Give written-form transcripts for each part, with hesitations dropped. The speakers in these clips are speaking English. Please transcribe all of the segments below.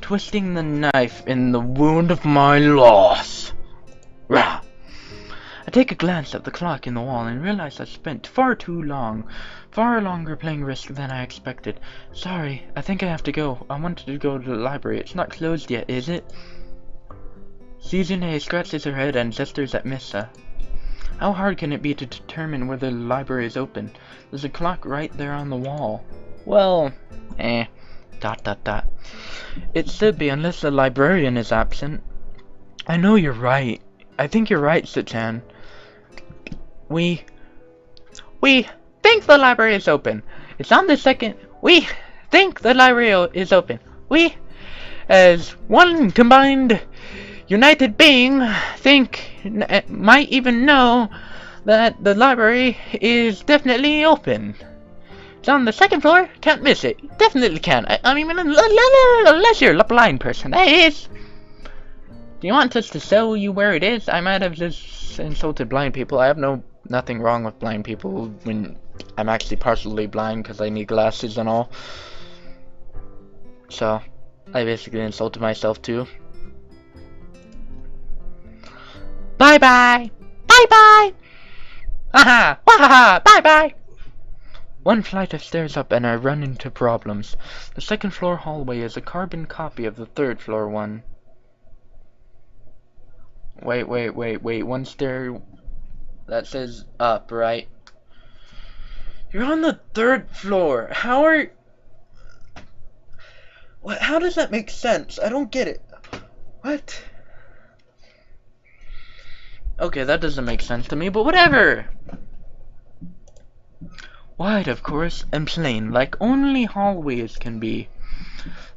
twisting the knife in the wound of my loss. Rah! I take a glance at the clock in the wall and realize I spent far longer playing Risk than I expected. Sorry, I think I have to go. I wanted to go to the library. It's not closed yet, is it? Suzune scratches her head and gestures at Missa. How hard can it be to determine whether the library is open? There's a clock right there on the wall. Well, It should be unless the librarian is absent. I know you're right. I think you're right, Sichan. We think the library is open. It's on the second. We think the library is open. We, as one combined, united being, might even know that the library is definitely open. It's on the second floor. Can't miss it. Definitely can. I mean, unless you're a blind person, that is. Do you want us to show you where it is? I might have just insulted blind people. I have nothing wrong with blind people when I'm actually partially blind because I need glasses and all. So, I basically insulted myself too. Bye bye! Bye bye! Haha! Wahaha! Bye bye! One flight of stairs up and I run into problems. The second floor hallway is a carbon copy of the third floor one. Wait, one stair that says up, right? You're on the third floor. How does that make sense? I don't get it. What? Okay, that doesn't make sense to me, but whatever. Wide, of course, and plain, like only hallways can be.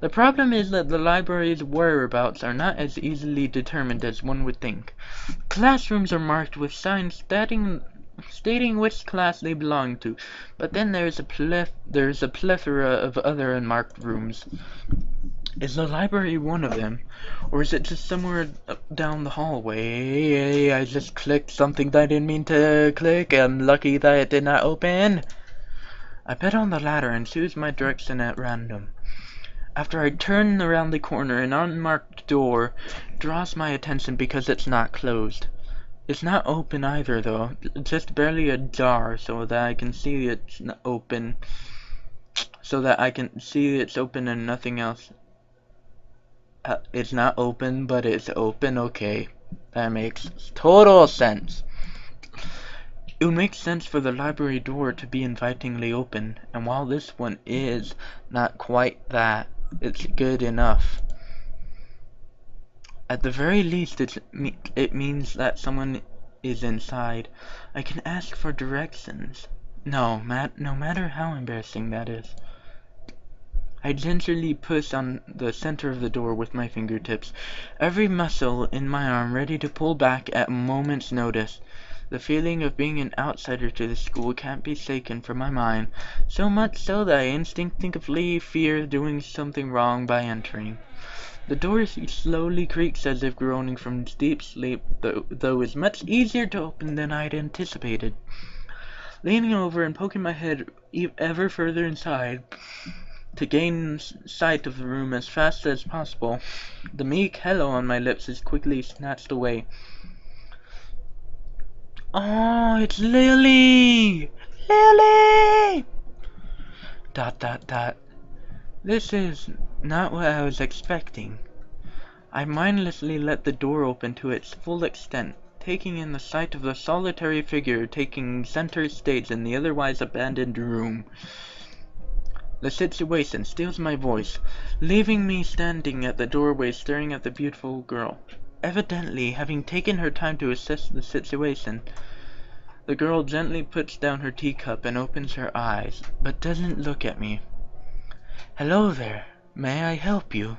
The problem is that the library's whereabouts are not as easily determined as one would think. Classrooms are marked with signs stating which class they belong to, but then there's a plethora of other unmarked rooms. Is the library one of them, or is it just somewhere down the hallway? I just clicked something that I didn't mean to click. I'm lucky that it did not open. I bet on the ladder and choose my direction at random. After I turn around the corner, an unmarked door draws my attention because it's not closed. It's not open either, though, just barely ajar, so that I can see it's open. And nothing else. It's not open, but it's open. Okay, that makes total sense. It would make sense for the library door to be invitingly open, and while this one is not quite that, it's good enough. At the very least, it means that someone is inside. I can ask for directions. No matter how embarrassing that is. I gingerly push on the center of the door with my fingertips, every muscle in my arm ready to pull back at a moment's notice. The feeling of being an outsider to the school can't be shaken from my mind, so much so that I instinctively fear doing something wrong by entering. The door slowly creaks as if groaning from deep sleep, though is much easier to open than I'd anticipated. Leaning over and poking my head ever further inside, to gain sight of the room as fast as possible, the meek hello on my lips is quickly snatched away. Oh, it's Lily! Lily! ... This is not what I was expecting. I mindlessly let the door open to its full extent, taking in the sight of the solitary figure taking center stage in the otherwise abandoned room. The situation steals my voice, leaving me standing at the doorway staring at the beautiful girl. Evidently, having taken her time to assess the situation, the girl gently puts down her teacup and opens her eyes, but doesn't look at me. Hello there, may I help you?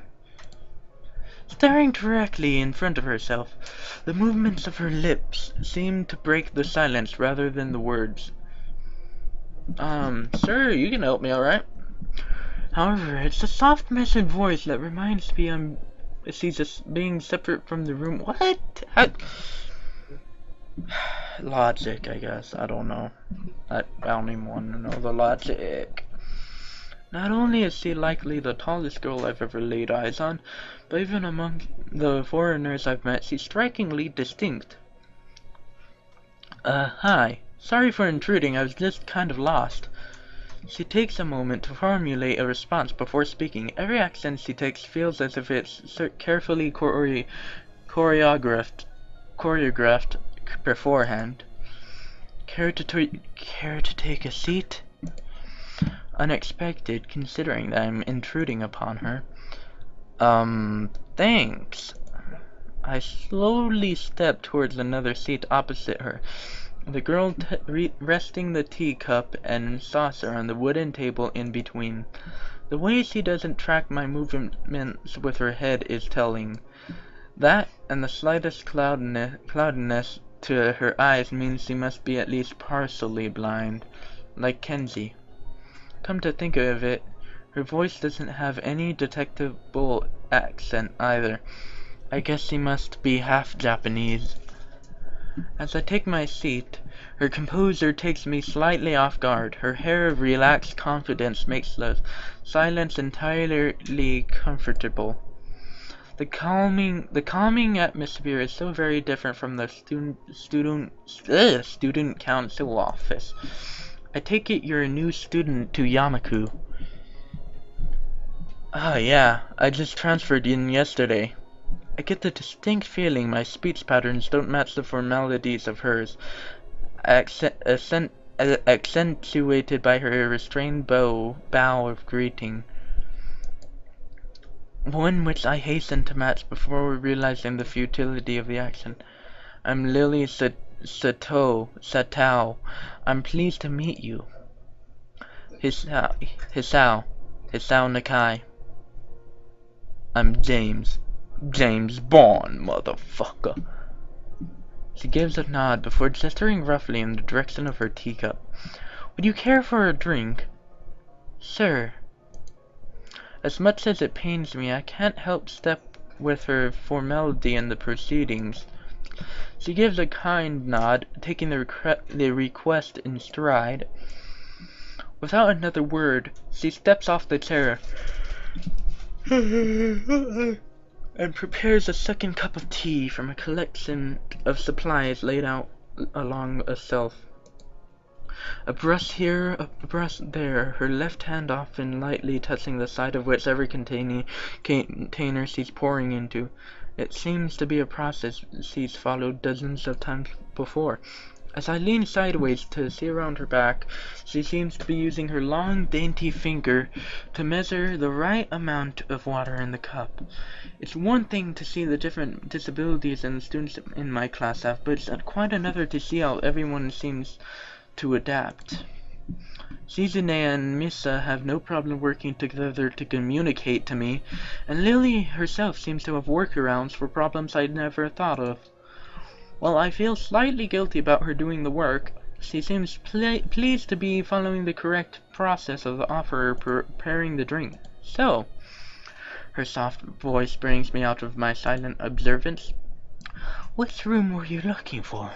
Staring directly in front of herself, the movements of her lips seem to break the silence rather than the words. Sir, you can help me, alright? However, it's a soft message voice that reminds me she's just being separate from the room. What? Logic, I guess. I don't know. I don't even want to know the logic. Not only is she likely the tallest girl I've ever laid eyes on, but even among the foreigners I've met, she's strikingly distinct. Hi. Sorry for intruding, I was just kind of lost. She takes a moment to formulate a response before speaking. Every accent she takes feels as if it's carefully choreographed beforehand. Care to take a seat? Unexpected, considering that I'm intruding upon her. Thanks. I slowly step towards another seat opposite her. The girl resting the teacup and saucer on the wooden table in between. The way she doesn't track my movements with her head is telling. That, and the slightest cloudiness to her eyes means she must be at least partially blind, like Kenzie. Come to think of it, her voice doesn't have any detectable accent either. I guess she must be half Japanese. As I take my seat, her composure takes me slightly off guard. Her air of relaxed confidence makes the silence entirely comfortable. The calming atmosphere is so very different from the student council office. I take it you're a new student to Yamaku. Ah, yeah, I just transferred in yesterday. I get the distinct feeling my speech patterns don't match the formalities of hers, accentuated by her restrained bow of greeting. One which I hasten to match before realizing the futility of the accent. I'm Lily Satao. I'm pleased to meet you. Hisao Nakai. I'm James Bond, motherfucker. She gives a nod before gesturing roughly in the direction of her teacup. Would you care for a drink? Sir. As much as it pains me, I can't help step with her formality in the proceedings. She gives a kind nod, taking the request in stride. Without another word, she steps off the chair and prepares a second cup of tea from a collection of supplies laid out along a shelf. A brush here, a brush there, her left hand often lightly touching the side of whichever container she's pouring into. It seems to be a process she's followed dozens of times before. As I lean sideways to see around her back, she seems to be using her long, dainty finger to measure the right amount of water in the cup. It's one thing to see the different disabilities in the students in my class have, but it's quite another to see how everyone seems to adapt. Shizune and Misa have no problem working together to communicate to me, and Lily herself seems to have workarounds for problems I'd never thought of. While I feel slightly guilty about her doing the work, she seems pleased to be following the correct process of the offerer preparing the drink. So, her soft voice brings me out of my silent observance. Which room were you looking for?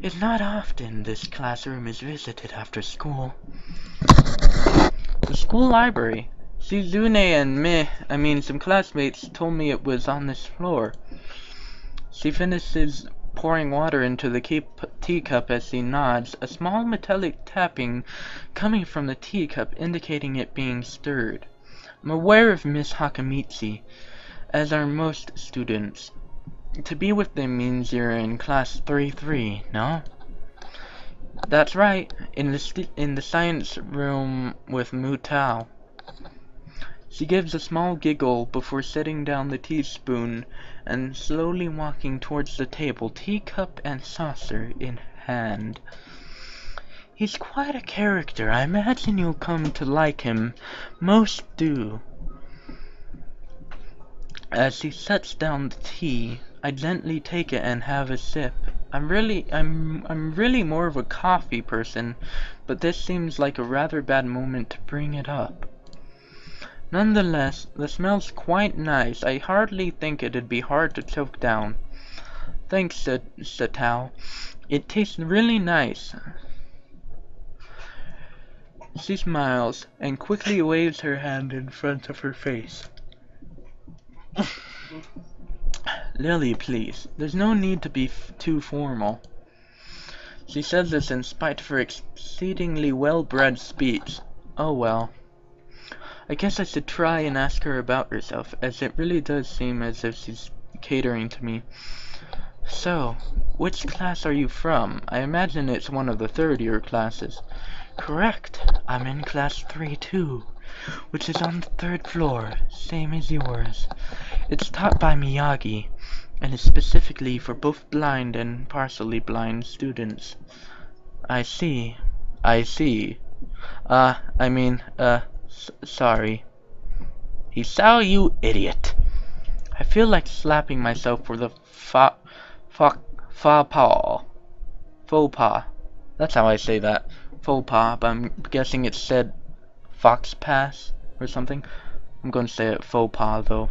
It's not often this classroom is visited after school. The school library. Shizune and some classmates told me it was on this floor. She finishes pouring water into the teacup as she nods, a small metallic tapping coming from the teacup indicating it being stirred. I'm aware of Miss Hakamichi, as are most students. To be with them means you're in class 3-3, no? That's right, in the science room with Mutao. She gives a small giggle before setting down the teaspoon and slowly walking towards the table, teacup and saucer in hand. He's quite a character. I imagine you'll come to like him. Most do. As she sets down the tea, I gently take it and have a sip. I'm really more of a coffee person, but this seems like a rather bad moment to bring it up. Nonetheless, the smell's quite nice. I hardly think it'd be hard to choke down. Thanks, Satao. It tastes really nice. She smiles and quickly waves her hand in front of her face. Lily, please. There's no need to be too formal. She says this in spite of her exceedingly well-bred speech. Oh well. I guess I should try and ask her about herself, as it really does seem as if she's catering to me. So, which class are you from? I imagine it's one of the third-year classes. Correct. I'm in class 3 too, which is on the 3rd floor, same as yours. It's taught by Miyagi, and is specifically for both blind and partially blind students. I see. I see. Sorry. Isao, you idiot. I feel like slapping myself for the faux pas. That's how I say that. Faux pas, but I'm guessing it said fox pass or something. I'm going to say it faux pas though.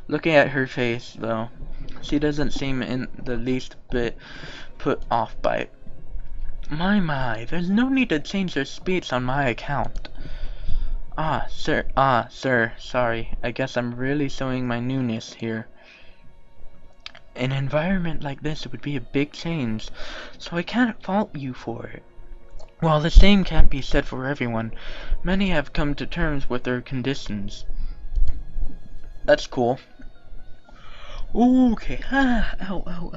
Looking at her face though, she doesn't seem in the least bit put off by it. My, there's no need to change your speech on my account. Sir, sorry. I guess I'm really showing my newness here. An environment like this would be a big change, so I can't fault you for it. While the same can't be said for everyone, many have come to terms with their conditions. That's cool. Okay, ow.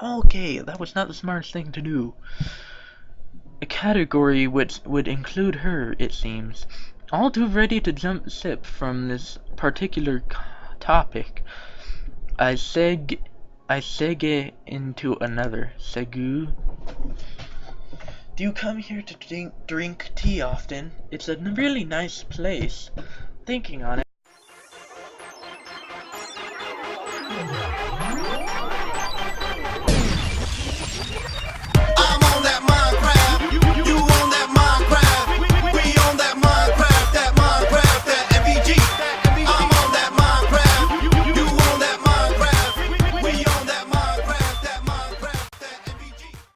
Okay, that was not the smartest thing to do. A category which would include her, it seems. All too ready to jump ship from this particular topic. I segue into another. Segu. Do you come here to drink tea often? It's a really nice place. Thinking on it.